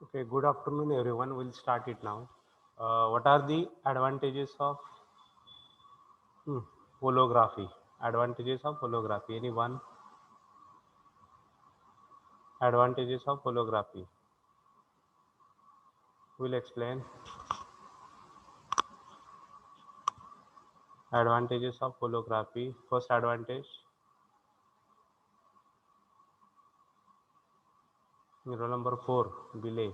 Okay, good afternoon, everyone. We'll start it now. What are the advantages of hmm, holography? Advantages of holography. Anyone? Advantages of holography. We'll explain. Advantages of holography. First advantage. Roll number 4. Delay.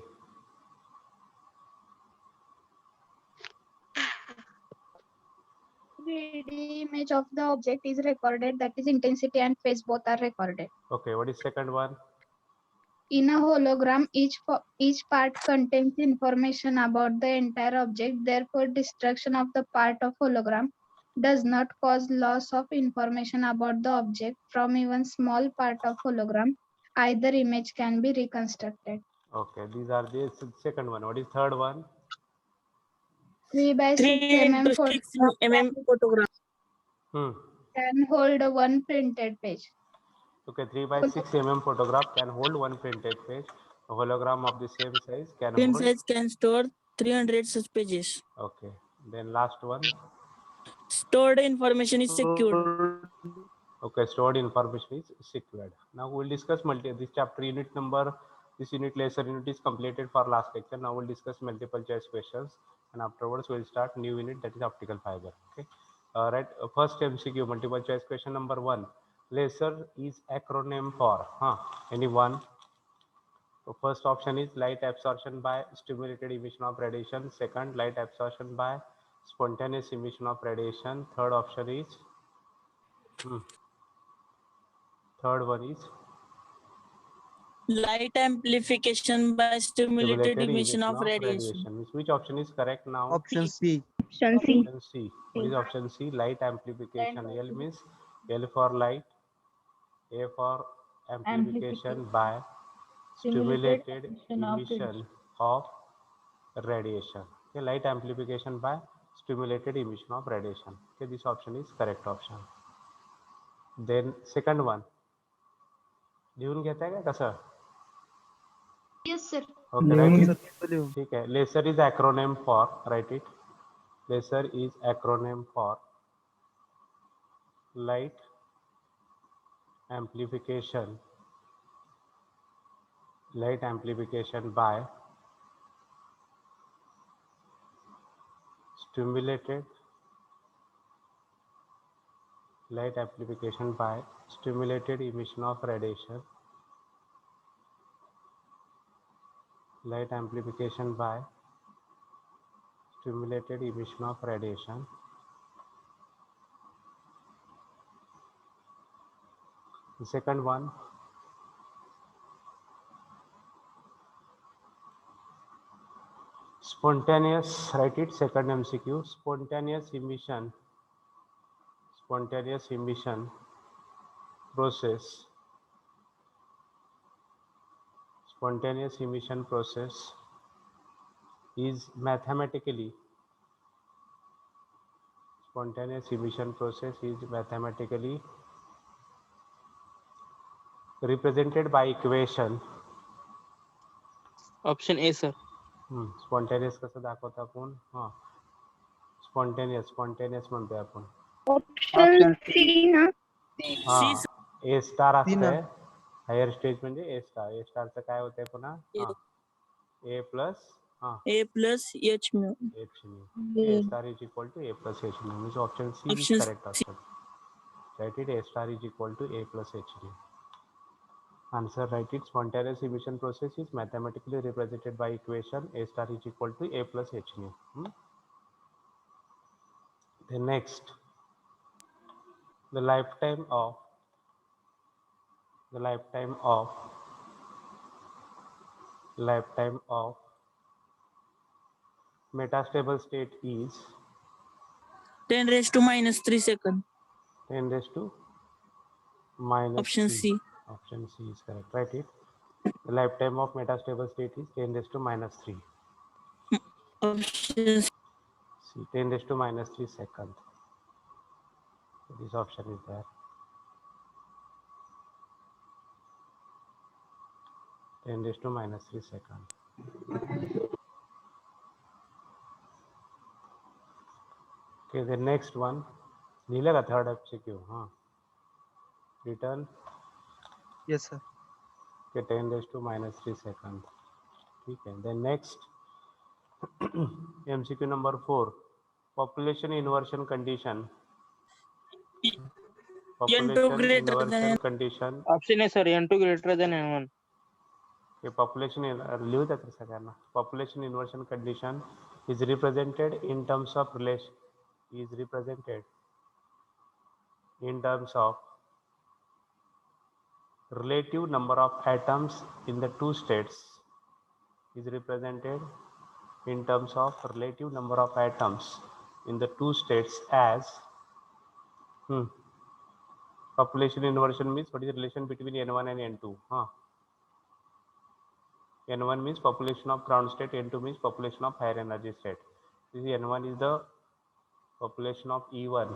The image of the object is recorded, that is intensity and phase both are recorded. Okay, what is second one? In a hologram, each part contains information about the entire object. Therefore, destruction of the part of hologram does not cause loss of information about the object from even small part of hologram. Either image can be reconstructed. Okay, these are the second one. What is third one? 3 by 6 3 mm into 6 mm photograph. Hmm. can hold one printed page. Okay, 3 by 6 mm photograph can hold one printed page. A hologram of the same size can Same hold. size can store 300 such pages. Okay, then last one. Stored information is secured. Okay, stored information is secured. Now we'll discuss this chapter unit number. This unit lesson unit is completed for last lecture. Now we'll discuss multiple choice questions, and afterwards we'll start new unit, that is optical fiber. Okay. Right. First MCQ multiple choice question number 1. Laser is acronym for anyone? So first option is light absorption by stimulated emission of radiation. Second, light absorption by spontaneous emission of radiation. Third option is third one is Light amplification by stimulated stimulated emission emission of of radiation. radiation. Which option is correct now? Option C. Option C. Option C. What is option C? Light amplification. L means L for light, A for amplification by stimulated emission of radiation. Okay, light amplification by stimulated emission of radiation. Okay, this option is correct option. Then second one. लिहून घेताय का कसं? Yes, sir. Okay, write it. लिहून. ठीक है. Laser is acronym for, write it. Laser is acronym for light amplification by stimulated emission of radiation. Light amplification by stimulated emission of radiation. The second one, spontaneous, write it, second MCQ, spontaneous emission process. Spontaneous emission process is mathematically represented by equation. Option A, sir. Spontaneous कसं दाखवतो आपण? Spontaneous म्हणतोय आपण. Option C ना. हा, A star C ना. असतंय higher stage म्हणजे A स्टार. A स्टारचं काय होतंय पुन्हा? A plus A plus H mu. H mu. A star is equal to A plus H mu. Means option C is correct option. Write it, A star is equal to A plus H mu. Answer, write it, spontaneous emission process is mathematically represented by equation A star is equal to A plus H mu. The next, the lifetime of metastable state is 10 raised to minus 3 seconds. 10 raised to minus Option 3. C. Option C is correct. Write it. The lifetime of metastable state is 10 raised to minus 3. Option C, 10 raised to minus 3 seconds. So this option is there. 10 raised to minus 3 seconds. Okay, the next one. लिहिलं का third MCQ? हाँ. Return. Yes, sir. Okay, 10⁻³ seconds. ठीक है. Then next MCQ number 4. Population inversion condition. N2 Population greater inversion than condition. Option आहे sir N2 greater than N1. Okay, population लिहू द्या तर सगळ्यांना. Population inversion condition is represented in terms of relation. Is represented in terms of relative number of atoms in the two states. Is represented in terms of relative number of atoms in the two states as population inversion means what is the relation between N1 and N2? N1 means population of ground state, N2 means population of higher energy state. This is N1 is the population of E1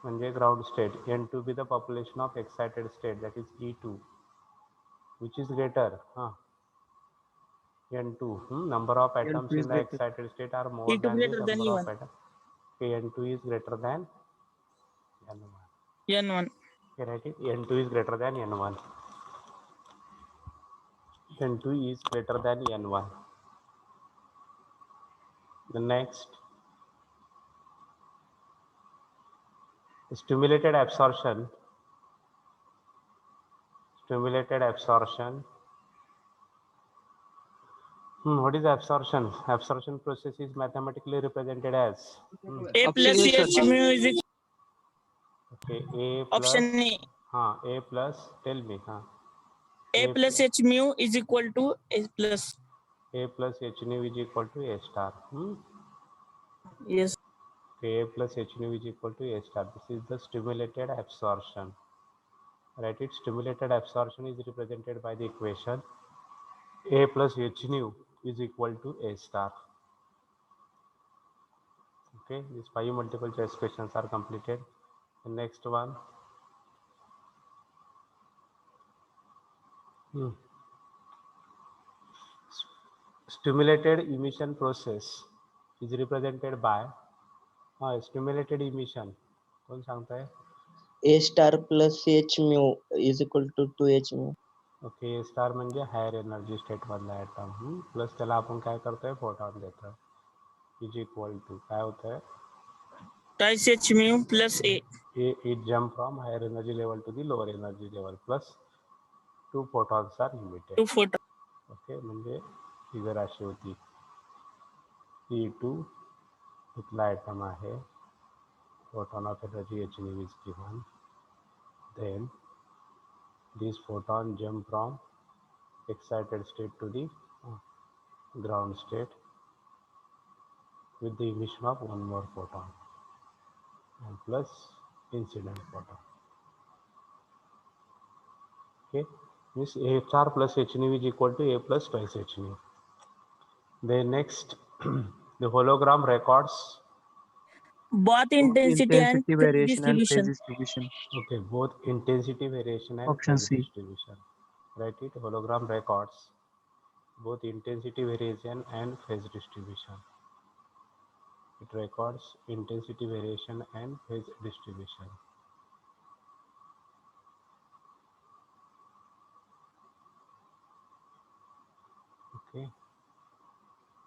म्हणजे ground state, N2 be the population of excited state, that is E2. Which is greater? N2. Number of atoms N2 is in the greater. excited state are more E2 than the greater than number of E1. atoms. Okay, N2 is greater than N1. N1. Okay, write it. N2 is greater than N1. N2 is greater than N1. The next, stimulated absorption. Stimulated absorption. What is absorption? Absorption process is mathematically represented as A Option plus A, sir. H mu is equal. okay, A plus Option A. A plus, tell me, A plus H mu is equal to A plus. A plus H nu is equal to A star. Yes. Okay, A plus H nu is equal to A star. This is the stimulated absorption. Right? It stimulated absorption is represented by the equation A plus H nu is equal to A star. Okay, these 5 multiple choice questions are completed. The next one. Stimulated emission process is represented by stimulated emission. कौन सांगता है? A star plus H mu is equal to 2H mu. Okay, A star म्हणजे higher energy state मधला atom plus त्याला आपण काय करतोय photon देतोय इज इक्वल टू काय होतंय Twice H mu plus A. it jump from higher energy level to the lower energy level plus 2 photons are emitted. 2 photon. Okay, म्हणजे figure अशी होती E2 इथला ॲटम आहे, photon of energy H nu is given, then this photon jump from excited state to the ground state with the emission of one more photon and plus incident photon. Okay, this A star plus H nu is equal to A plus twice H nu. Then next, the hologram records. Both intensity and Intensity phase variation and phase distribution. distribution. Okay, both intensity variation and Option phase C. distribution. Write it. Hologram records both intensity variation and phase distribution. It records intensity variation and phase distribution. Okay.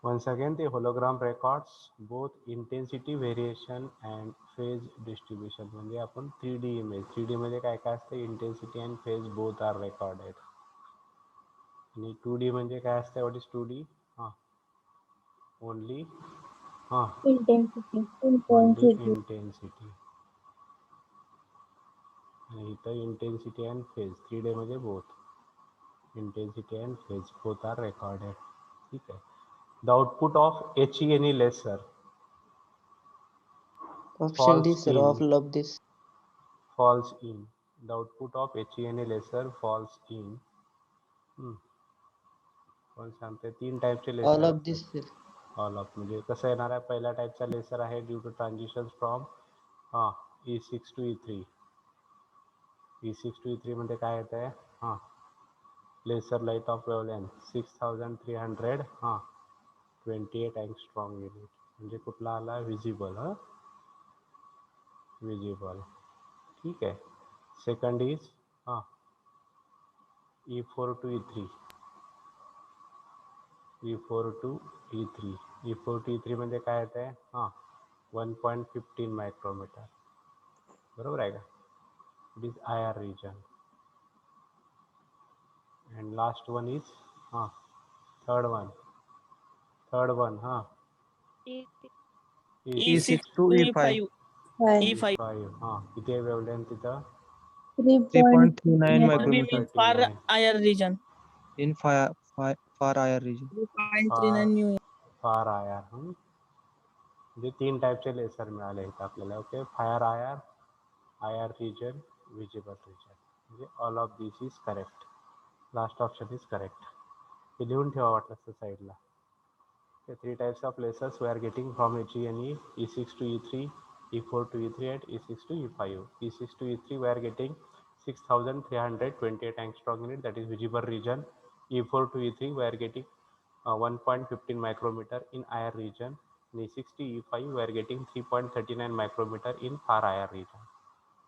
Once again, the hologram records both intensity variation and phase distribution. म्हणजे आपण 3D image, 3D मध्ये काय काय असते, intensity and phase both are recorded. आणि 2D म्हणजे काय असते, what is 2D? Only only intensity. आणि इथं intensity and phase 3D मध्ये both intensity and phase both are recorded. ठीक आहे. The output of HENE laser Option D, falls sir. in. All of this. Falls in. The output of HENE laser falls in. कोण सांगते? 3 टाईपचे laser All of असतात. this, sir. All of म्हणजे कसं येणार आहे, पहिल्या टाईपचा लेसर आहे due to transition from E6 to E3. E6 to E3 मध्ये काय येत आहे, laser light of wavelength 6300 28 angstrom unit म्हणजे कुठला आला visible visible ठीक आहे. Second is E4 to E3 E4 to E3 E4 to E3 म्हणजे काय येत आहे 1.15 मायक्रोमीटर बरोबर आहे का. It is IR region. And last one is third one E6 to to E5. E5 किती आहे वेवलेंथ तिथं 3.39 will be micrometer far 39 higher region. in far higher region. 3.39 new. फार आयर म्हणजे 3 टाईपचे लेसर मिळाले इथं आपल्याला. Okay, far IR region, visible region म्हणजे all of this is correct. Last option is correct. हे लिहून ठेवा वाटलं असतं साईडला. The 3 types of lasers we are getting from HENE, E6 to E3, E4 to E3 and E6 to E5. E6 to E3 we are getting 6328 angstrom unit, that is visible region. E4 to E3 we are getting 1.15 micrometer in IR region. In E6 to E5 we are getting 3.39 micrometer in far IR region.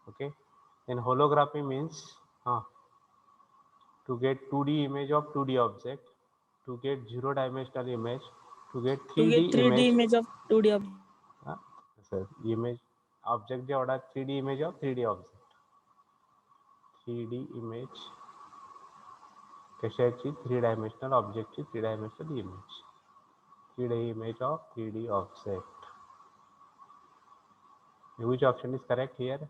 Okay, then holography means to get 2D image of 2D object, to get 0 dimensional image, to get To 3D get 3D image, image of 2D object. image object जेवढा 3D image of 3D object, 3D image कशाची 3 dimensional object ची 3 dimensional image, 3D image of 3D object. Which option is correct here?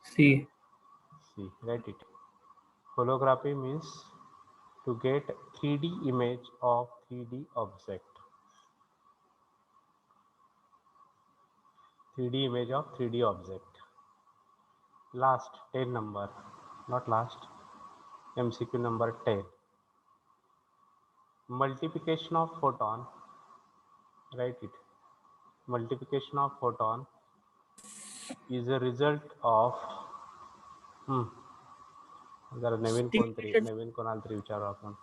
C. Write it. Holography means to get 3D image of 3D object. 3D image of 3D object. Last 10 number, not last, MCQ number 10. Multiplication of photon, write it. Multiplication of photon is a result of जरा नवीन कोणाला तरी विचारू आपण.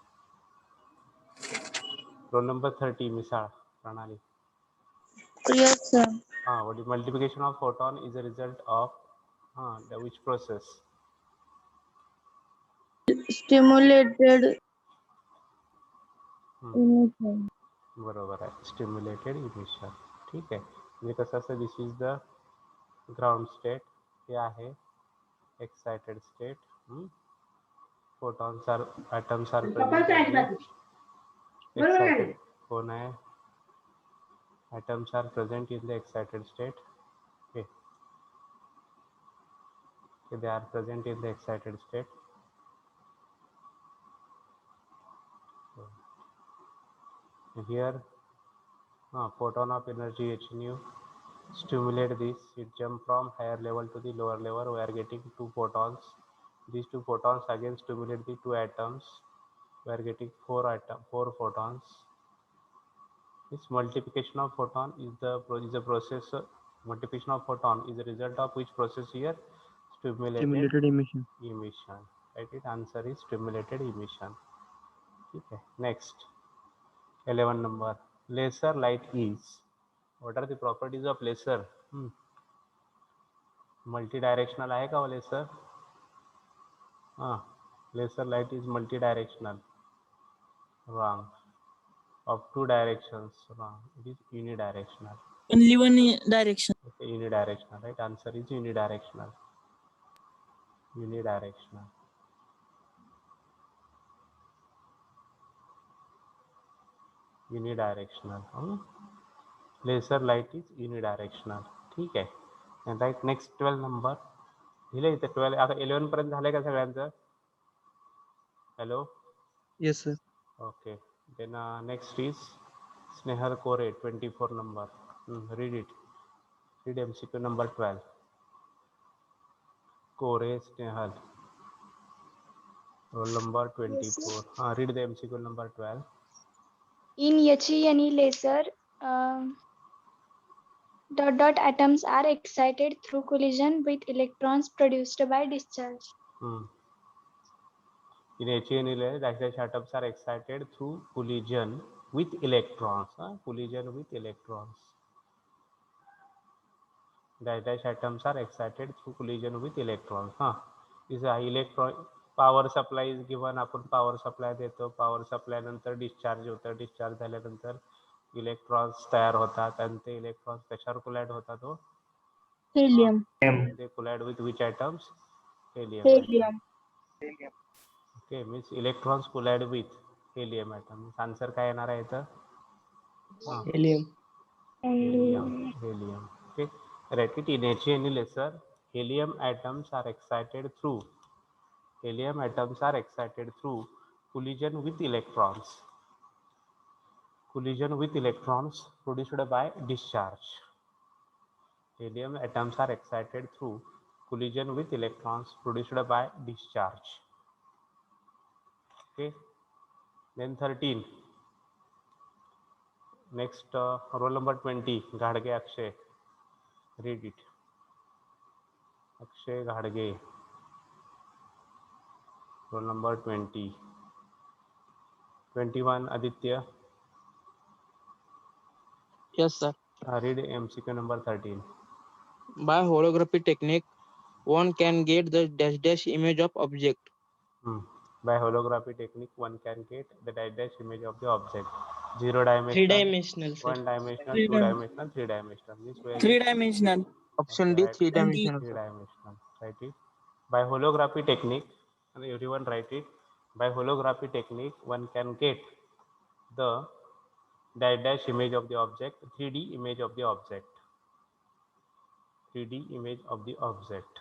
Roll number 30 Misal प्रणाली. Yes, sir. What is multiplication of photon is a result of the which process? Stimulated emission. बरोबर आहे, stimulated emission. ठीक आहे, म्हणजे कसं असतं, this is the ground state, हे आहे excited state. photons are, atoms are present in the excited, कोण आहे, atoms are present in the excited state. Okay, they are present in the excited state. Here photon of energy h nu stimulate this, it jump from higher level to the lower level. We are getting 2 photons. These 2 photons again stimulate the 2 atoms. We are getting 4 photons. This multiplication of photon is the process. Multiplication of photon is the result of which process here? Stimulated emission. Right, it answer is stimulated emission. Okay, next 11 number, laser light is, what are the properties of laser? Multidirectional आहे का laser? Laser light is multidirectional. Wrong. Of 2 directions. Wrong. It is unidirectional. Only one direction. Okay, unidirectional. Right, answer is unidirectional. Unidirectional. Unidirectional. Laser light is unidirectional. ठीक आहे. And right, next 12 number. दिले इथे 12. आता 11 पर्यंत झालंय का सगळ्यांचं? Hello. Yes, sir. Okay. Then next is Snehal Kore, 24 number. Read it. Read MCQ number 12. Kore Snehal. Roll number 24. Read the MCQ number 12. In HENE laser, dot atoms are excited through collision with electrons produced by discharge. In HNL, dash atoms are excited through collision with electrons. Collision with electrons. Dash atoms are excited through collision with electrons. Is a electron power supply is given. आपण power supply देतो. Power supply नंतर discharge होतं. Discharge झाल्यानंतर electrons तयार होतात आणि ते electrons कशावर collide होतात हो? Helium. They collide with which atoms? Helium. Helium. Okay, means electrons collide with helium atom. Answer काय येणार आहे इथं? Helium. Helium. Okay, write it in HNE lesser. Helium atoms are excited through collision with electrons. Collision with electrons produced by discharge. Helium atoms are excited through collision with electrons produced by discharge. Okay, then 13. Next, roll number 20, Ghadge Akshay. Read it. Akshay Ghadge. Roll number 20. 21, Aditya. Yes, sir. Read MCQ number 13. By holography technique, one can get the dash image of object. By holography technique, one can get the dash image of the object. 0 dimensional, 3 dimensional, sir. 1 dimensional, Three 2 dimensional, 3 dimensional. This way. 3-dimensional. Option D, Right. 3-dimensional. 3 dimensional. Write it. By holography technique, and everyone write it. By holography technique, one can get the dash image of the object, 3D image of the object. 3D image of the object.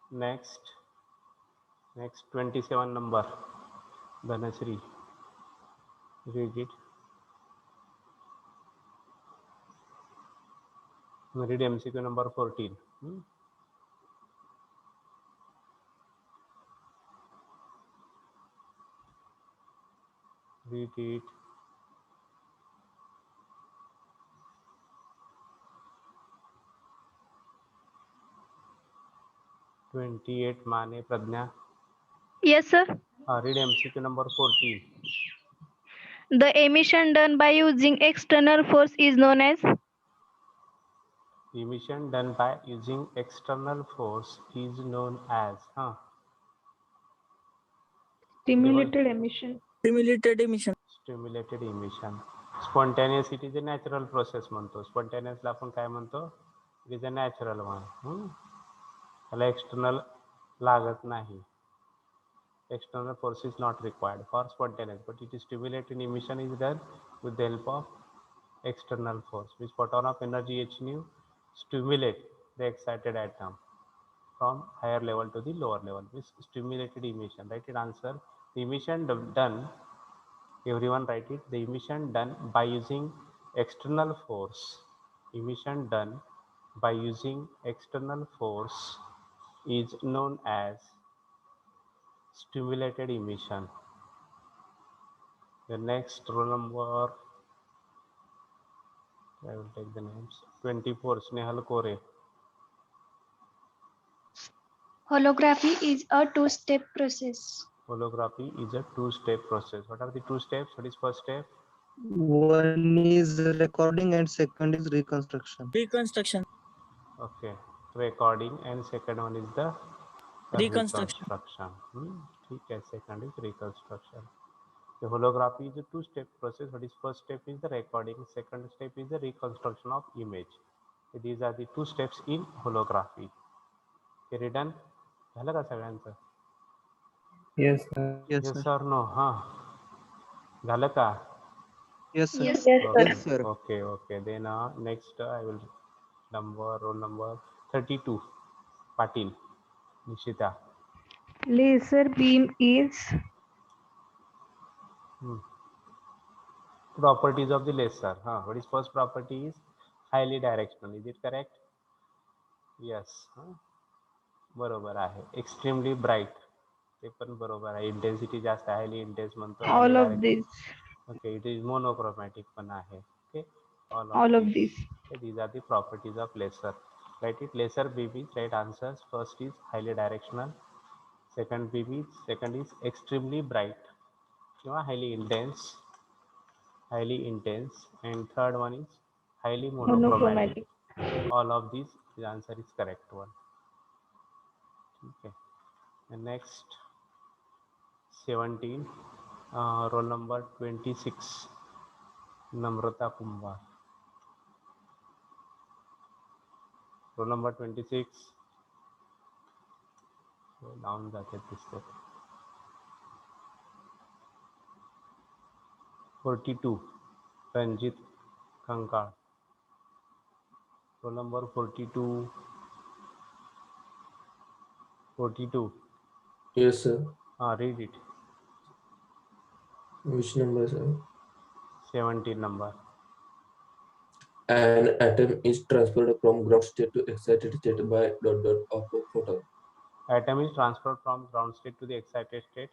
Next 27 number, Dhanasri. Read it. Read MCQ number 14. Read it. "28 माने Pradnya." Yes, sir. Read MCQ number 14. The emission done by using external force is known as Emission done by using external force is known as stimulated emission. Stimulated emission. Stimulated emission. Spontaneous, it is a natural process म्हणतो. Spontaneous ला आपण काय म्हणतो? It is a natural one. त्याला external लागत नाही. External force is not required for spontaneous, but it is stimulated emission is done with the help of external force, which photon of energy h nu stimulate the excited atom from higher level to the lower level. This stimulated emission. Write it answer. The emission done, everyone write it. The emission done by using external force. Emission done by using external force is known as stimulated emission. The next roll number, I will take the names. 24, Snehal Kore. Holography is a two-step process. Holography is a two-step process. What are the two steps? What is first step? One is recording and second is reconstruction. Reconstruction. Okay, recording, and second one is the Reconstruction. Okay, second is reconstruction. The holography is a two-step process. What is first step is the recording. Second step is the reconstruction of image. So these are the two steps in holography. Okay, done? झालं का सगळ्यांचं? Yes, sir. Yes, Yes sir. or no? झालं का? Yes, sir. Yes, Yes, sir. Okay. Then next I will roll number 32. Patil, Nishita. Laser beam is Properties of the laser. What is first property is highly directional. Is it correct? Yes. बरोबर आहे. Extremely bright. ते पण बरोबर आहे. Intensity जास्त आहे. Highly intense म्हणतो. all of these. Okay, it is monochromatic पण आहे. Okay, All of these. Okay, these are the properties of laser. Write it. Laser beam is right answers. First is highly directional. Second is extremely bright. Highly intense. And third one is highly monochromatic. All of these, the answer is correct one. Okay. And next 17, roll number 26, Namrata Kumbar. Roll number 26. Down जाते दिसते. 42, Ranjit Kankar. Roll number 42. 42. Yes, sir. Read it. Which number, sir? 17 number. An atom is transferred from ground state to excited state by ... of a photon. Atom is transferred from ground state to the excited state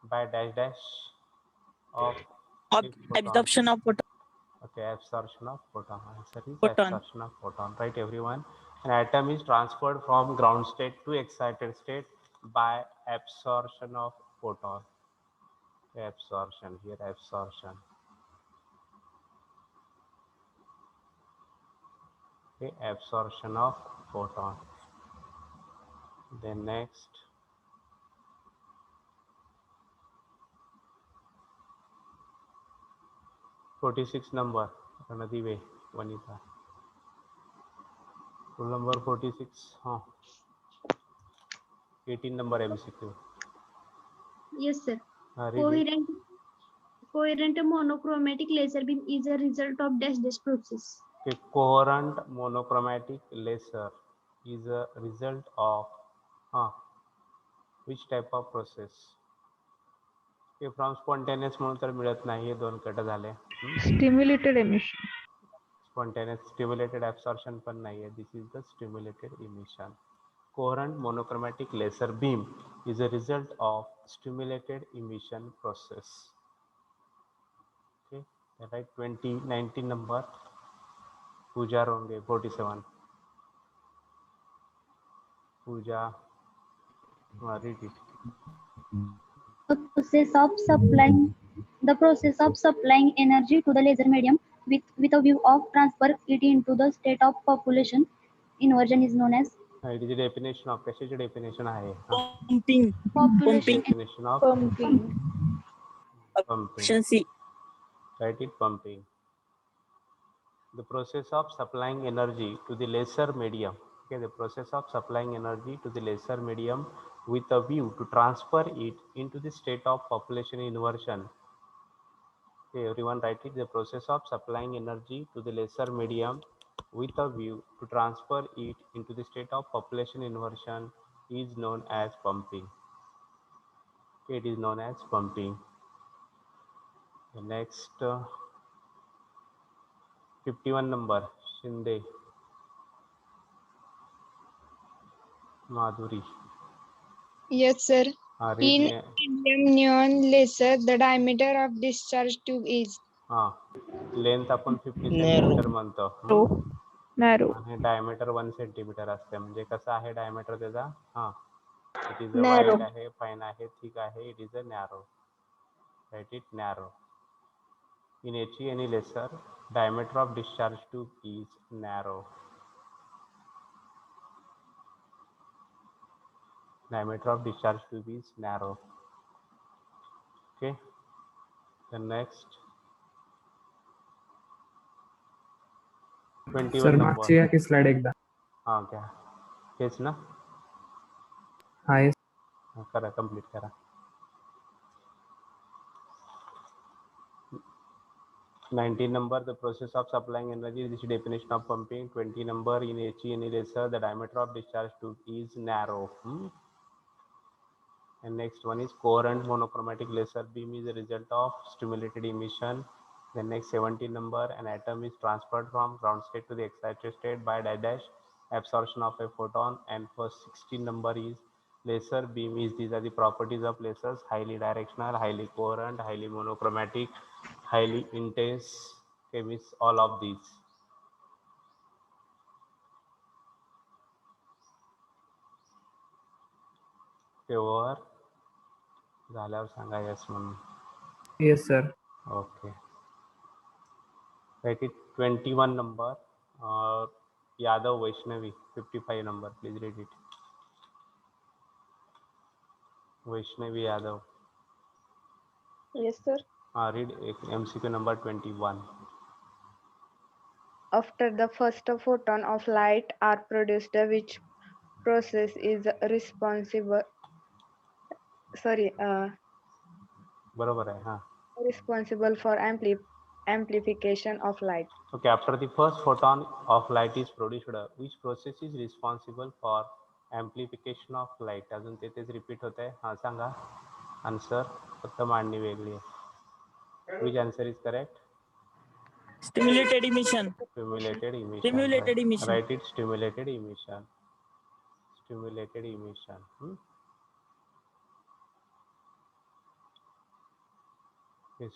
by dash of absorption of photon. Okay, absorption of photon. Answer is Photon. absorption of photon. Right, everyone? An atom is transferred from ground state to excited state by absorption of photon. Absorption here, absorption. Okay, absorption of photon. Then next. "46 number, Ranadi Way, Vanita. Rule number 46. 18 number MCQ. Yes, sir. Read it. Coherent monochromatic laser beam is a result of dash process. A coherent monochromatic laser is a result of which type of process? Okay, from spontaneous म्हणून तर मिळत नाही, हे दोन cut झाले. Stimulated emission. Spontaneous stimulated absorption पण नाही आहे. This is the stimulated emission. Coherent monochromatic laser beam is a result of stimulated emission process. Okay, right. 19 number. Pooja Ronge, 47. Pooja, read it. The process of supplying energy to the laser medium with a view of transfer it into the state of population inversion is known as. It is a definition of कशाची definition आहे? Pumping. Definition of Pumping. Option C. Write it. Pumping. The process of supplying energy to the laser medium. Okay, the process of supplying energy to the laser medium with a view to transfer it into the state of population inversion. Okay, everyone write it. The process of supplying energy to the laser medium with a view to transfer it into the state of population inversion is known as pumping. Okay, it is known as pumping. The next 51 number, Shinde Madhuri. Yes, sir. Read In indium neon laser, the diameter of discharge tube is. Length आपण 50 Narrow. Centimetre म्हणतो. Narrow. आणि diameter 1 centimetre असते. म्हणजे कसं आहे diameter त्याचा? It is Narrow. Wide आहे, fine आहे, थिक आहे. It is a narrow. Right it. Narrow. In HE laser, diameter of discharge tube is narrow. Diameter of discharge tube is narrow. Okay. The next 21 sir number. मागची या की slide एकदा. क्या हेच ना? yes. करा, complete करा. 19 number, the process of supplying energy. This is definition of pumping. 20 number, in HE laser, the diameter of discharge tube is narrow. And next one is coherent monochromatic laser beam is a result of stimulated emission. The next 17 number, an atom is transferred from ground state to the excited state by dash absorption of a photon. And first 16 number is laser beam is, these are the properties of lasers: highly directional, highly coherent, highly monochromatic, highly intense. Okay, means all of these. ते over झाल्यावर सांगा yes म्हणून. Yes, sir. Okay. Write it 21 number. Yadav Vaishnavi 55 number. Please read it. Vaishnavi Yadav. Yes, sir. Read MCQ number 21. After the first photon of light are produced, which process is responsible बरोबर आहे हा. responsible for amplification of light? Okay, after the first photon of light is produced, which process is responsible for amplification of light? अजून तेच repeat होत आहे. हा सांगा answer, फक्त मांडणी वेगळी आहे. Which answer is correct? Stimulated emission. Stimulated emission. Stimulated emission. Write it, stimulated emission. Stimulated emission.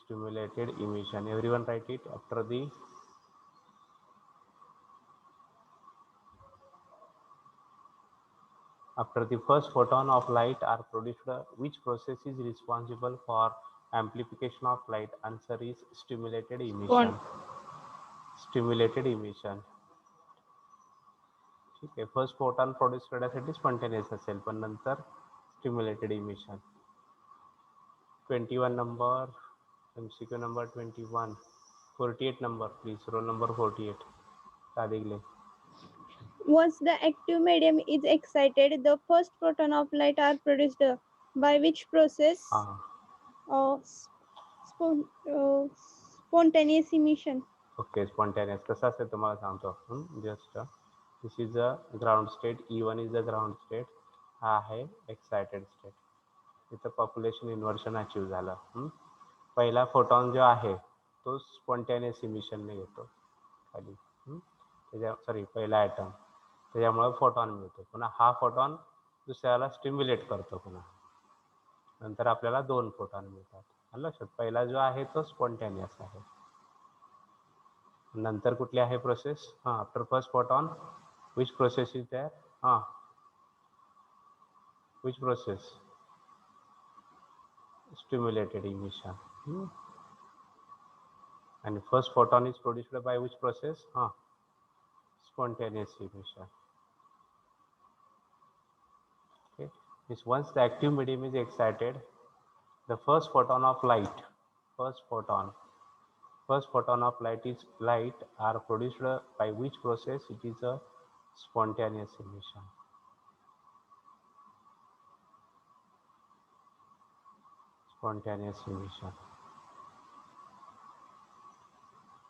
Stimulated emission. Everyone write it. After the first photon of light are produced, which process is responsible for amplification of light? Answer is stimulated emission. Stimulated emission. ठीक आहे. First photon produce करण्यासाठी spontaneous असेल, पण नंतर stimulated emission. 21 number, MCQ number 21. 48 number, please. Roll number 48. Sadigle. Once the active medium is excited, the first photon of light are produced by which process? Spontaneous emission. Okay, spontaneous. कसं असेल तुम्हाला सांगतो. Just this is a ground state. E1 is the ground state. हा आहे excited state. इथं population inversion achieve झालं. पहिला photon जो आहे तो स्पॉन्टेनियस इमिशनने येतो खाली. सॉरी, पहिला ॲटम, त्याच्यामुळे फोटॉन मिळतो. पुन्हा हा फोटॉन दुसऱ्याला स्टिम्युलेट करतो. पुन्हा नंतर आपल्याला 2 फोटॉन मिळतात. लक्षात, पहिला जो आहे तो स्पॉन्टेनियस आहे. नंतर कुठली आहे process? After first photon which process is there? Which process? Stimulated emission. And first photon is produced by which process? Spontaneous emission. Okay. Means once the active medium is excited, the first photon of light are produced by which process? It is a spontaneous emission. Spontaneous emission.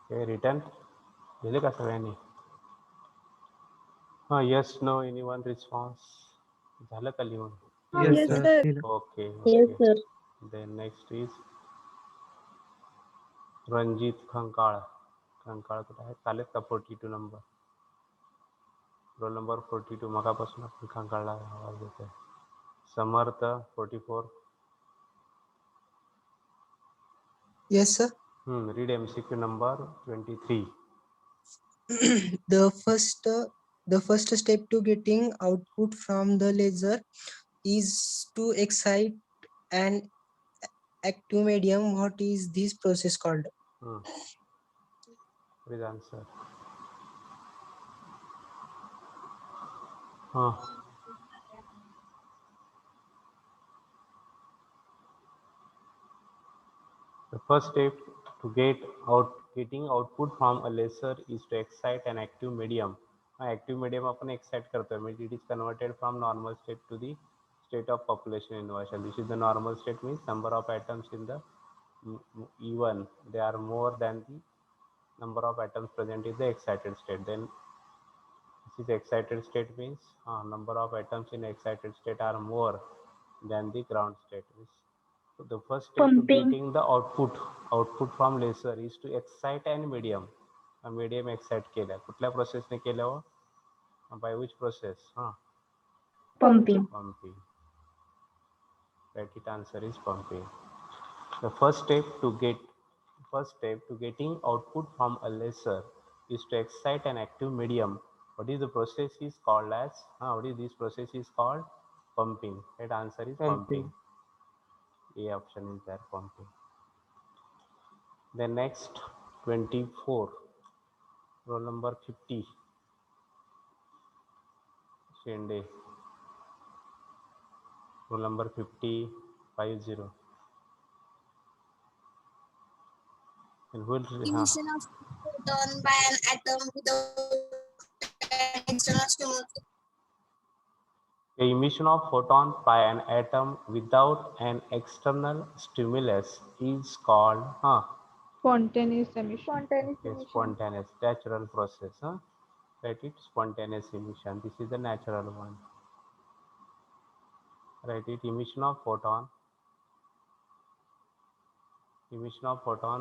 Okay, written. दिले का सगळ्यांनी? Yes, no, anyone response? झालं का लिहून? Yes, sir. Okay. Yes, sir. Then next is Ranjit खंकाळ. खंकाळ कुठे आहे? चालेल का? 42 नंबर. Roll number 42. मगापासून आपण खंकाळला आवाज देतोय. समर्थ 44. Yes, sir. Read MCQ number 23. The first step to getting output from the laser is to excite an active medium. What is this process called? What is answer? The first step to getting output from a laser is to excite an active medium. Active medium आपण excite करतोय, means it is converted from normal state to the state of population inversion. This is the normal state, means number of atoms in the E1, they are more than the number of atoms present in the excited state. Then this is excited state, means number of atoms in excited state are more than the ground state. So the first step to getting the output from laser is to excite an medium. A medium excite केला. कुठल्या प्रोसेसने केलं हो? By which process? Pumping. Right, it answer is pumping. The first step to getting output from a laser is to excite an active medium. What is the process is called as? What is this process is called? Pumping. Right answer is Pumping. pumping. A option is there, pumping. The next 24, roll number 50. Shende. Roll number 50, 50. And who will Emission of photon by an atom without an external stimulus. the emission of photon by an atom without an external stimulus is called Spontaneous emission. spontaneous, natural process. Write it, spontaneous emission. This is the natural one. Write it, emission of photon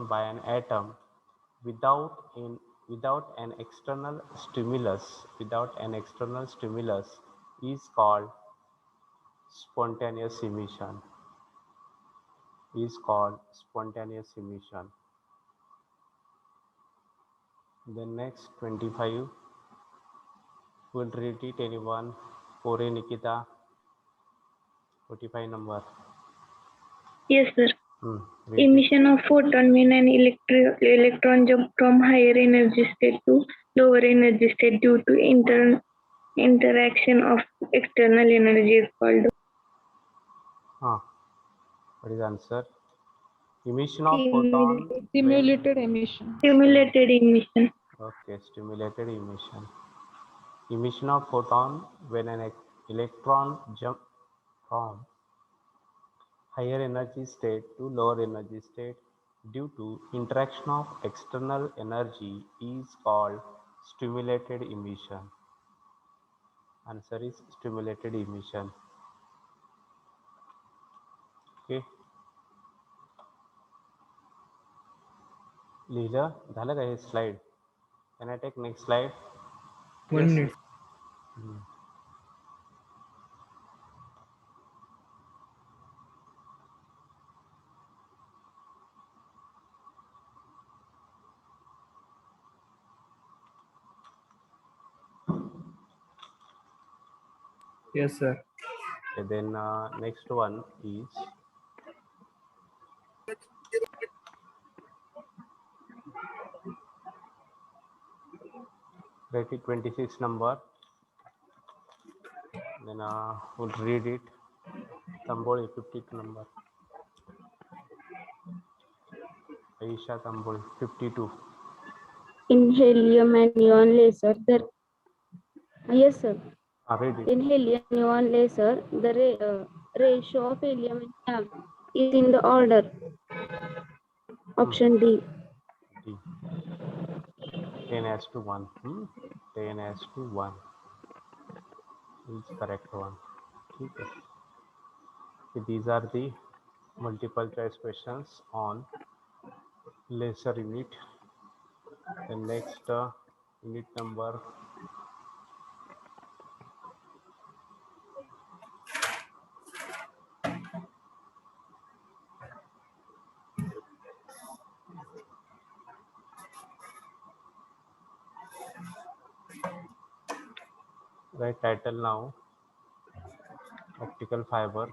by an atom without an external stimulus is called spontaneous emission. The next 25, will read it, anyone? Kore Nikita, 45 number. Yes, sir. Read it. Emission of photon mean an electron jump from higher energy state to lower energy state due to interaction of external energy is called. What is the answer? Emission of photon. Stimulated emission. Stimulated emission. Okay, stimulated emission. Emission of photon when an electron jump from higher energy state to lower energy state due to interaction of external energy is called stimulated emission. Answer is stimulated emission. Okay. लिहिलं झालं का हे slide? Can I take next slide? 1 minute. Yes, sir. Okay, then next one is write it, 26 number. Then we'll read it. Tamboli, 52 number. Aisha Tamboli, 52. In helium and neon laser, yes, sir. Read it. In helium neon laser, the ratio of helium and neon is in the order. Option D. 10:1. 10:1 is correct one. Okay. So these are the multiple choice questions on laser unit. The next unit number right title now, optical fiber.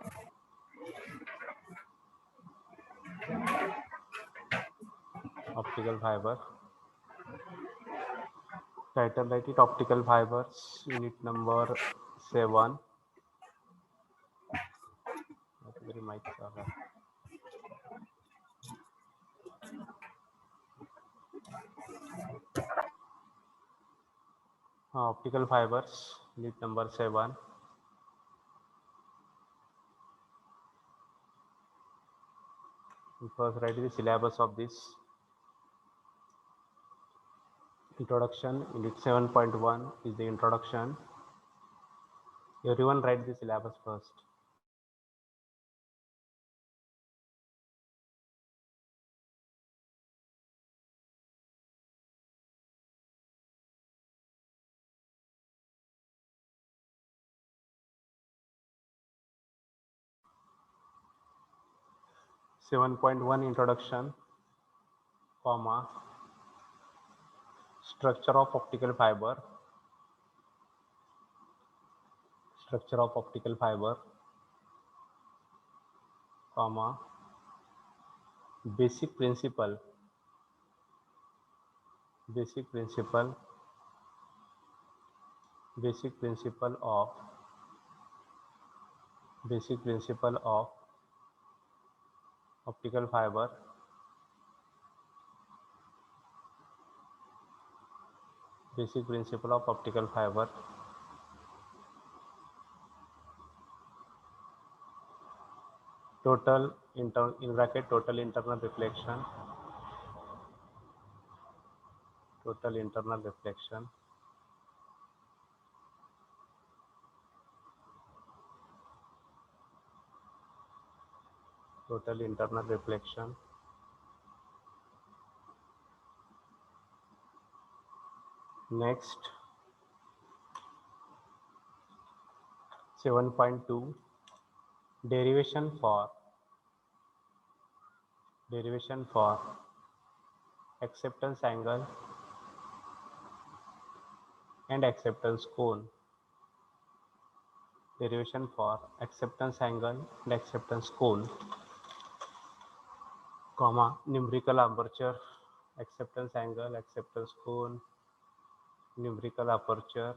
Title, write it, optical fibers, unit number 7. Very mic optical fibers, unit number 7. First write the syllabus of this. Introduction, unit 7.1 is the introduction. Everyone write the syllabus first. Introduction, comma, structure of optical fiber. Structure of optical fiber, comma, basic principle of optical fiber, total internal reflection, Next, 7.2, derivation for acceptance angle and acceptance cone. Derivation for acceptance angle and acceptance cone, comma, numerical aperture, acceptance angle, acceptance cone, numerical aperture,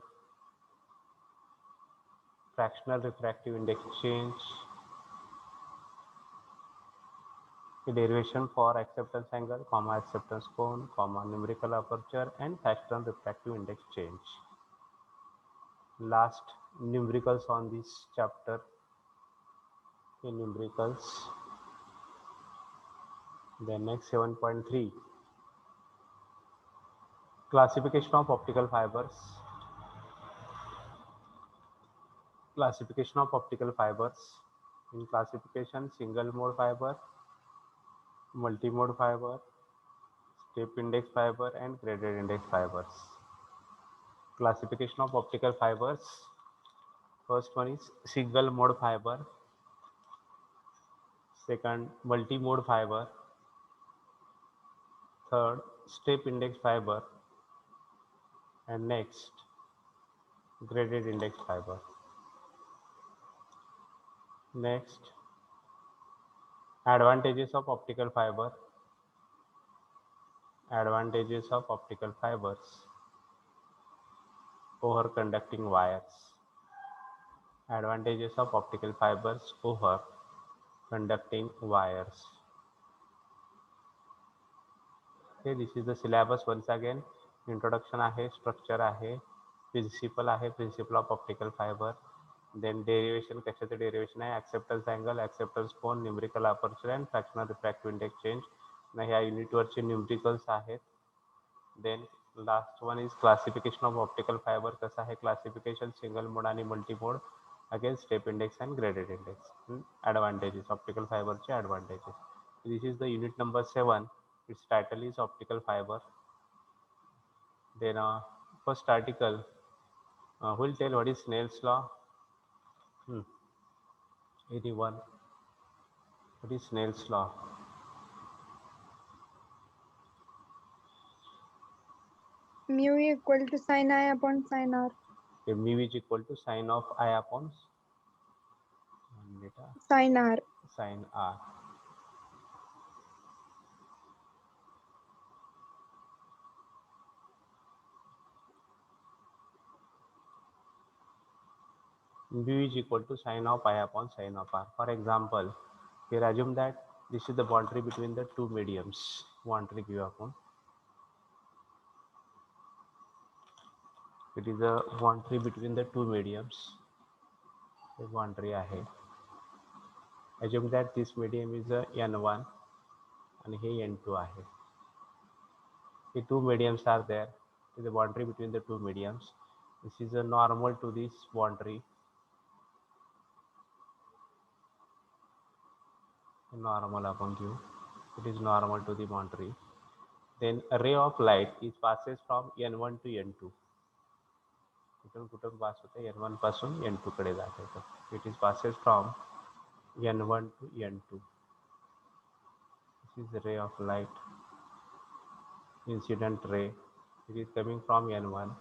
fractional refractive index change. The derivation for acceptance angle, comma, acceptance cone, comma, numerical aperture and fractional refractive index change. Last numericals on this chapter. Numericals. Then next 7.3, classification of optical fibers. Classification of optical fibers. In classification, single mode fiber, multi-mode fiber, step index fiber and graded index fibers. Classification of optical fibers. First one is single mode fiber. Second, multi-mode fiber. Third, step index fiber. And next, graded index fiber. Next, advantages of optical fiber. Advantages of optical fibers. Over conducting wires. Advantages of optical fibers over conducting wires. Okay, this is the syllabus once again. Introduction आहे, structure आहे, principle आहे, principle of optical fiber. Then derivation, कशाचं derivation आहे, acceptance angle, acceptance cone, numerical aperture and fractional refractive index change. ना ह्या unit वरचे numericals आहेत. Then last one is classification of optical fiber. कसं आहे classification, single mode आणि multi mode, again step index and graded index. Advantages, optical fiber चे advantages. This is the unit number 7. Its title is optical fiber. Then first article will tell what is Snell's law. 81. What is Snell's law? Mu equal to sin I upon sin R. Okay, mu is equal to sin of I upon Sin R. Sin R. Mu is equal to sin of I upon sin of R. For example, here assume that this is the boundary between the two mediums. Boundary give upon. It is a boundary between the two mediums. The boundary आहे. Assume that this medium is a N1 and here N2 आहे. The two mediums are there. It is a boundary between the two mediums. This is a normal to this boundary. Normal upon you. It is normal to the boundary. Then a ray of light is passes from N1 to N2. कुठून पास होते N1 पासून N2 कडे जाते. It is passes from N1 to N2. This is the ray of light. Incident ray. It is coming from N1.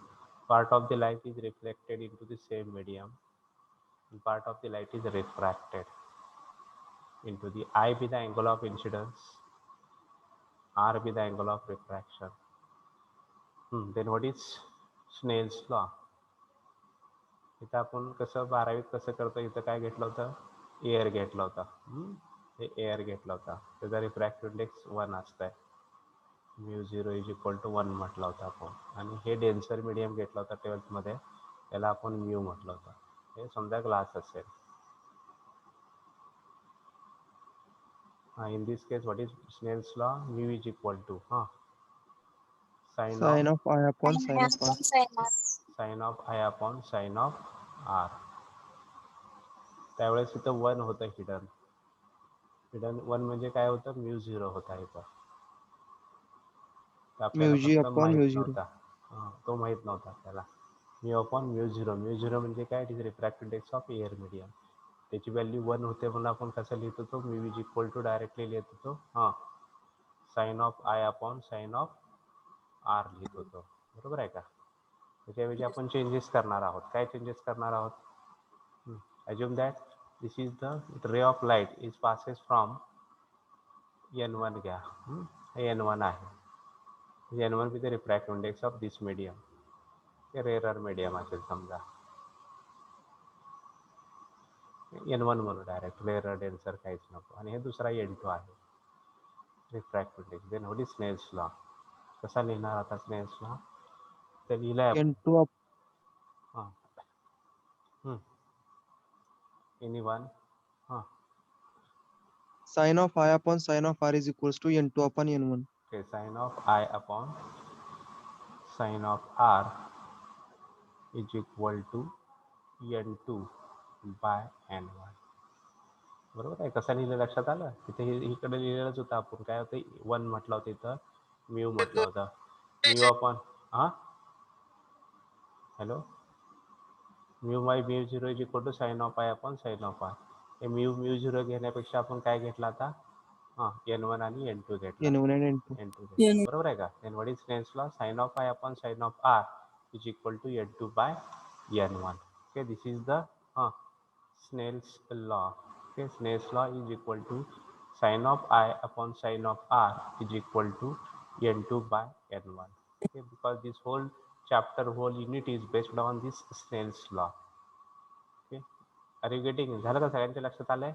Part of the light is reflected into the same medium. and part of the light is refracted into the I be the angle of incidence, R be the angle of refraction. Then what is Snell's law? इथं आपण कसं 12वीत कसं करतो, इथं काय घेतलं होतं, air घेतला होता. हे एअर घेतला होता, त्याचा रिफ्रॅक्टिव्ह इंडेक्स 1 असतंय, μ0 इज इक्वल टू 1 म्हटलं होतं आपण. आणि हे डेन्सर मीडियम घेतला होता 12th मध्ये, त्याला आपण म्यू म्हटलं होतं. हे समजा ग्लास असेल. In this case what is Snell's law? Mu is equal to Sin of I upon sin of R. Sine of I upon sine of R. त्यावेळेस इथं 1 होतं हिडन. हिडन 1 म्हणजे काय होतं, μ0 होता इथं. आपल्याला μg फक्त upon माहित μ0. नव्हता, तो माहित नव्हता आपल्याला. Mu upon μ0. μ0 म्हणजे काय, it is refractive index of air medium. त्याची व्हॅल्यू 1 होते म्हणून आपण कसं लिहित होतो, mu is equal to directly लिहित होतो sine of I upon sine of R लिहित होतो. बरोबर आहे का? त्याच्याऐवजी आपण चेंजेस करणार आहोत. काय चेंजेस करणार आहोत? Assume that this is the ray of light is passes from n1 घ्या. n1 आहे. n1 with the refractive index of this medium. हे रेअरर मीडियम असेल समजा. n1 म्हणू डायरेक्ट, रेअरर डेन्सर काहीच नको. आणि हे दुसरा n2 आहे refractive index. Then what is Snell's law? कसा लिहिणार आता स्नेल्स लॉ? तर लिहिलाय N2 up anyone sin of I upon sin of R is equals to N2 upon N1. Okay, sin of I upon sin of R is equal to N2 by N1. बरोबर आहे? कसं लिहिलं लक्षात आलं? तिथे इकडे लिहिलेलंच होतं आपण. काय होतं, 1 म्हटलं होतं, इथं म्यू म्हटलं होतं. Mu upon hello, mu by μ0 is equal to sine of I upon sine of R. हे μ0 घेण्यापेक्षा आपण काय घेतला आता, n1 आणि n2 घेतला. N1 and N2. घेतला. बरोबर आहे का? Then what is Snell's law? Sine of I upon sine of R is equal to n2 by n1. Okay, this is the Snell's law. Okay, Snell's law is equal to sin of I upon sin of R is equal to n2 by n1. Okay, because this whole chapter, whole unit is based on this Snell's law. Okay, are you getting it? झालं का सगळ्यांच्या लक्षात आलंय?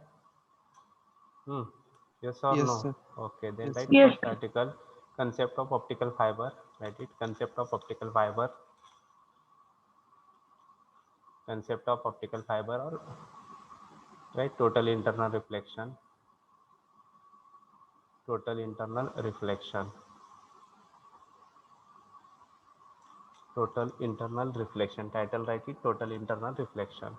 Yes or Yes, no? sir. Okay, then Yes, write sir. first article, concept of optical fiber. Write it, concept of optical fiber. Concept of optical fiber, or right, total internal reflection. Total internal reflection. Total internal reflection. Title write it, total internal reflection.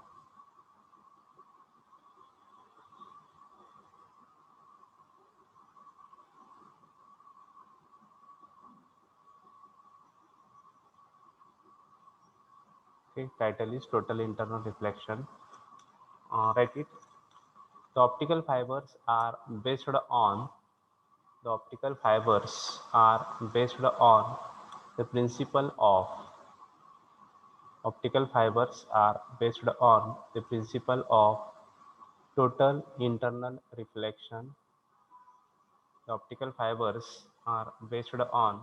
Okay, title is total internal reflection. Write it. The optical fibers are based on the principle of total internal reflection. The optical fibers are based on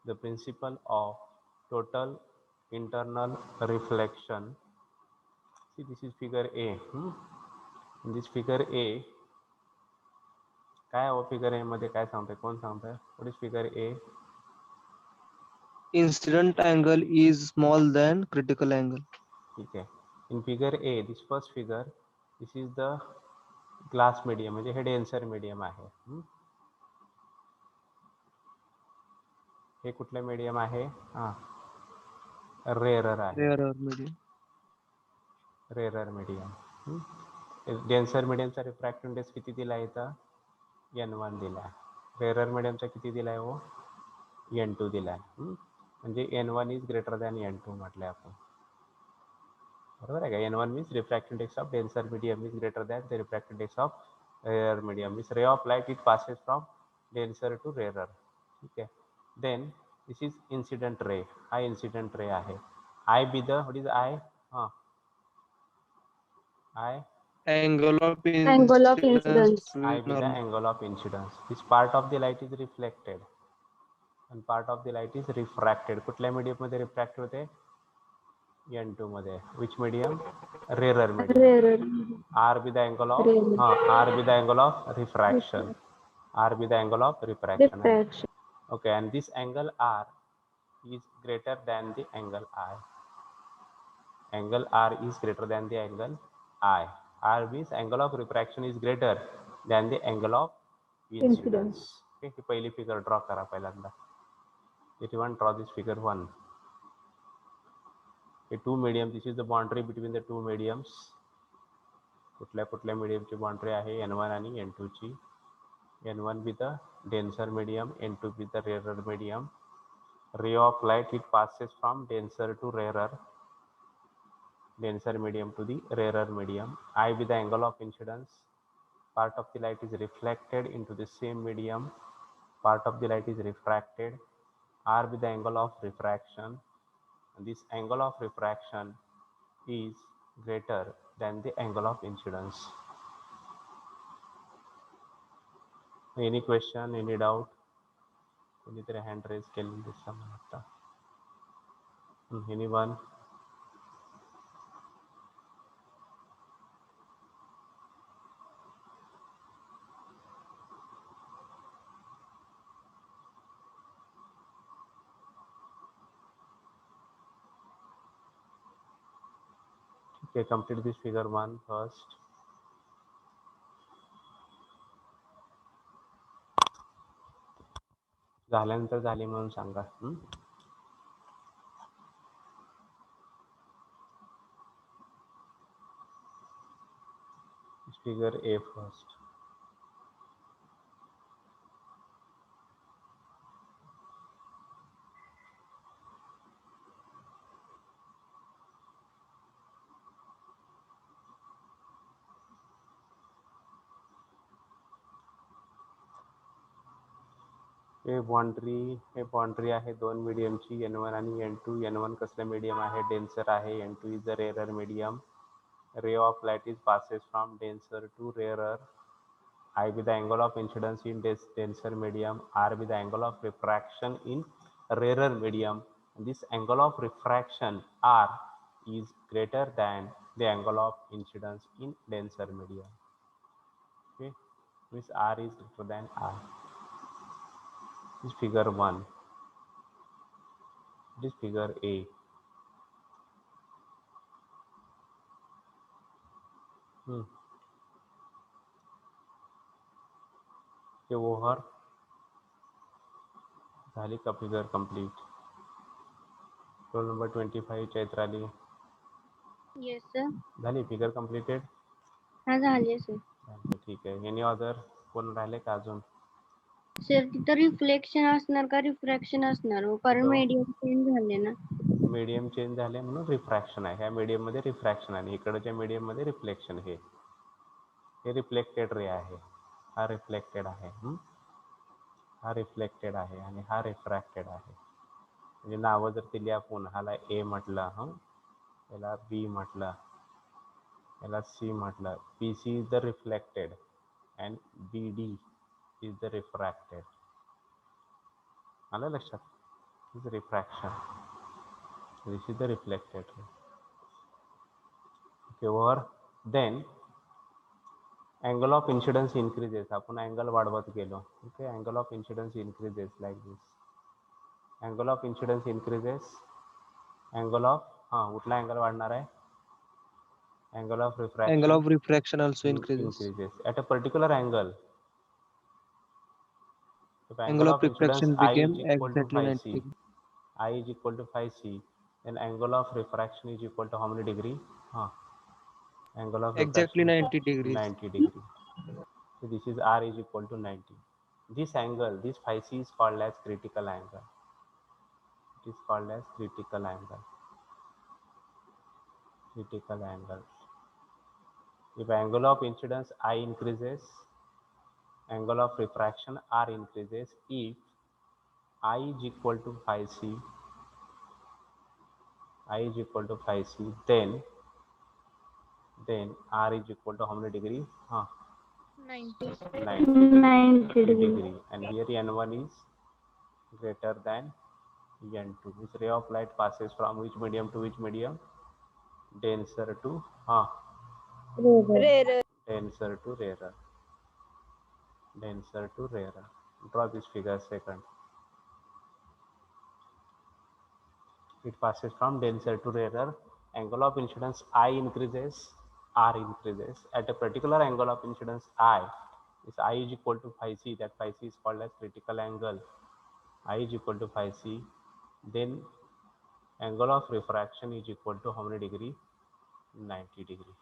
the principle of total internal reflection. See, this is figure A. In this figure A, काय आहे figure A मध्ये, काय सांगतंय, कोण सांगतंय? What is figure A? Incident angle is small than critical angle. ठीक आहे. In figure A, this first figure, this is the glass medium, म्हणजे हे डेन्सर मीडियम आहे. हे कुठलं मीडियम आहे? रेअरर आहे. Rarer medium. Rarer medium. Denser मीडियमचा refractive index किती दिला आहे इथं? n1 दिला. रेअरर मीडियमचा किती दिलाय हो? n2 दिलाय. म्हणजे n1 is greater than n2 म्हटलंय आपण. बरोबर आहे का? n1 means refractive index of denser medium is greater than the refractive index of rarer medium. Means ray of light it passes from denser to rarer. ठीक आहे. Then this is incident ray. हा incident ray आहे. आय be the, what is I? I Angle of Angle of incidence incidence. I be the normal. angle of incidence. This part of the light is reflected and part of the light is refracted. कुठल्या medium मध्ये refract होते? N2 मध्ये. Which medium? Rarer medium. Rarer. R be the angle of Rarer. R be the angle of refraction. R be the angle of refraction. Diffraction. Okay, and this angle R is greater than the angle I. Angle R is greater than the angle I. R means angle of refraction is greater than the angle of incidence. Okay, ही पहिली figure draw करा पहिल्यांदा. If you want draw this figure 1. A two medium, this is the boundary between the two mediums. कुठल्या कुठल्या medium ची boundary आहे N1 आणि N2 ची. N1 with the denser medium, N2 with the rarer medium. Ray of light, it passes from denser to rarer. Denser medium to the rarer medium. I with the angle of incidence. Part of the light is reflected into the same medium. Part of the light is refracted. R with the angle of refraction. And this angle of refraction is greater than the angle of incidence. Any question, any doubt? कोणीतरी hand raise केलेलं दिसतं मला आता. Anyone? Okay, complete this figure 1 first. झाल्यानंतर झाली म्हणून सांगा. Figure A first. हे बाउंड्री आहे दोन मीडियमची N1 आणि N2. N1 कसलं मीडियम आहे? डेन्सर आहे. N2 is the rarer medium. Ray of light is passes from denser to rarer. I be the angle of incidence in this denser medium. R be the angle of refraction in rarer medium. This angle of refraction R is greater than the angle of incidence in denser medium. Okay, means R is greater than R. This figure 1. This figure A. Over झाली का figure complete? Roll number 25 Chaitrali. Yes, sir. झाली figure completed? हा झाली sir. ठीक आहे. Any other कोण राहिले का अजून? सर तिथं रिफ्लेक्शन असणार का रिफ्रॅक्शन असणार हो? कारण मीडियम चेंज झाले ना. मीडियम चेंज झाले म्हणून रिफ्रॅक्शन आहे. ह्या मीडियम मध्ये रिफ्रॅक्शन आहे, इकडच्या मीडियम मध्ये रिफ्लेक्शन. हे रिफ्लेक्टेड रे आहे. हा रिफ्लेक्टेड आहे. हा रिफ्लेक्टेड आहे आणि हा रिफ्रॅक्टेड आहे. म्हणजे नावं जर दिली आपण, ह्याला ए म्हटलं, याला बी म्हटलं, याला सी म्हटलं. P C is the reflected and B D is the refracted. आलं लक्षात? Is refraction. This is the reflected. Okay, वर then angle of incidence increases. आपण अँगल वाढवत गेलो. Okay, angle of incidence increases like this. Angle of incidence increases. Angle of कुठला angle वाढणार आहे? Angle of refraction. Angle of refraction also increases. At a particular angle. If Angle of incidence refraction I became is equal to exactly 5 90 C. I is equal to 5 C. Then angle of refraction is equal to how many degree? Angle of exactly refraction 90 degrees. 90 degree. So this is R is equal to 90. This angle, this phi c is called as critical angle. It is called as critical angle. Critical angle. If angle of incidence I increases, angle of refraction R increases. If I is equal to phi c, I is equal to phi c, then then R is equal to how many degree? 90. 90 degree. And here N1 is greater than N2. This ray of light passes from which medium to which medium? Denser to Rarer. denser to rarer. Denser to rarer. Draw this figure second. It passes from denser to rarer. Angle of incidence I increases, R increases. At a particular angle of incidence I, this I is equal to phi c. That phi c is called as critical angle. I is equal to phi c. Then angle of refraction is equal to how many degree? 90 degree.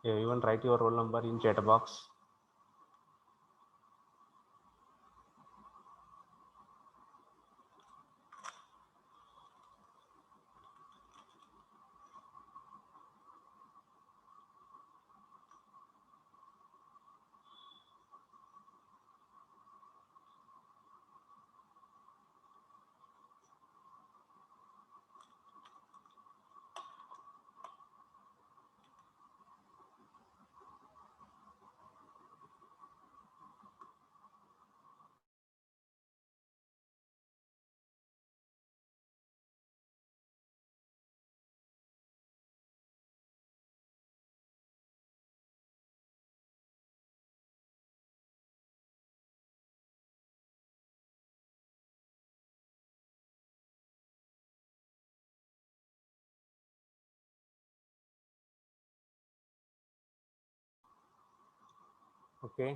Yeah, even write your roll number in chat box. Okay,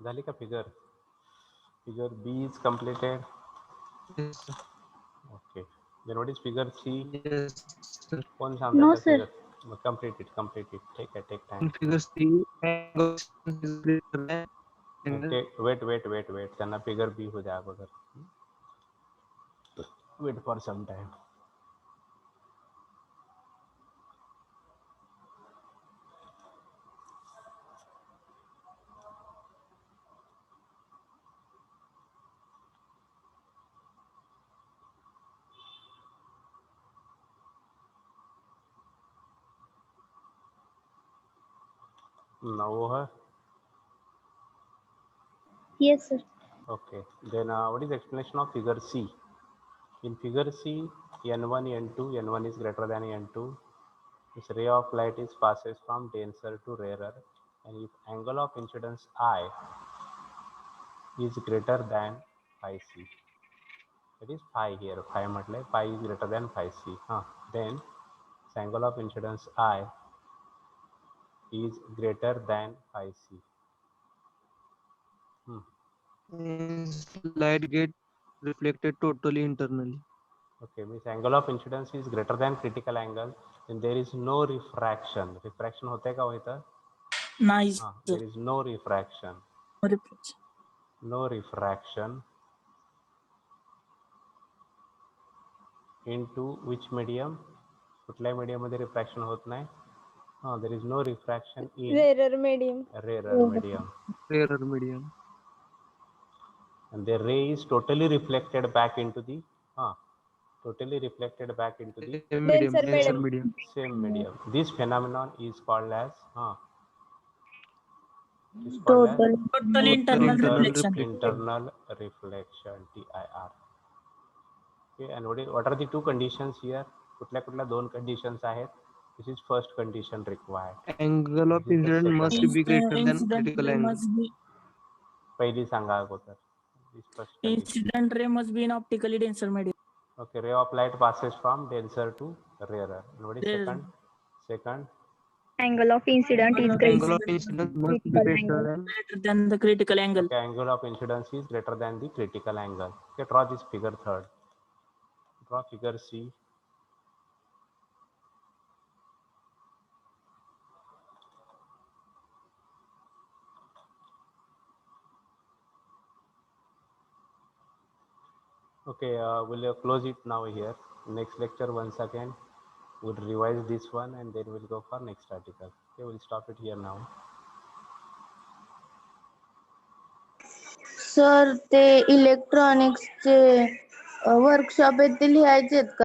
झाली का figure? Figure B is completed. Yes, sir. Okay. Then what is figure C? Yes, sir. कौन No, समझा sir. figure? Complete it. Take time. In figure C, angle is greater than angle. Wait. त्यांना figure B हो जाए अगोदर. Wait for some time. Now वो है. Yes, sir. Okay. Then what is the explanation of figure C? In figure C, N1, N1 is greater than N2. This ray of light is passes from denser to rarer, and if angle of incidence I is greater than phi c, that is phi here. Phi मतलब phi is greater than phi c. Then this angle of incidence I is greater than phi c. Means light get reflected totally internally. Okay, means angle of incidence is greater than critical angle, then there is no refraction. Refraction होता है क्या वहीं तक? Nice. There is no refraction. Refraction. No refraction into which medium? कुठल्या medium मध्ये refraction होत नाही? There is no refraction in Rarer medium. rarer medium. Rarer medium. And the ray is totally reflected back into the totally reflected back into the Same medium. Denser Denser medium. medium. same medium. This phenomenon is called as Total internal Internal reflection. internal reflection, TIR. Okay, and what are the two conditions here? कुठल्या दोन conditions आहेत? This is first condition required. Angle of This is the incidence must second. be greater than Incident critical ray angle. must be पहिली सांगा अगोदर. This first condition. incident ray must be in optically denser medium. Okay, ray of light passes from denser to rarer. And what is There- second? Second. Angle of incident is Angle greater of incidence must be critical greater angle. than the critical angle. Okay, angle of incidence is greater than the critical angle. Okay, draw this figure third. Draw figure C. Okay, we'll close it now here. Next lecture once again. We'll revise this one and then we'll go for next article. Okay, we'll stop it here now. Sir ते इलेक्ट्रॉनिक्सचे workshop आहे ते लिहायचे आहेत का?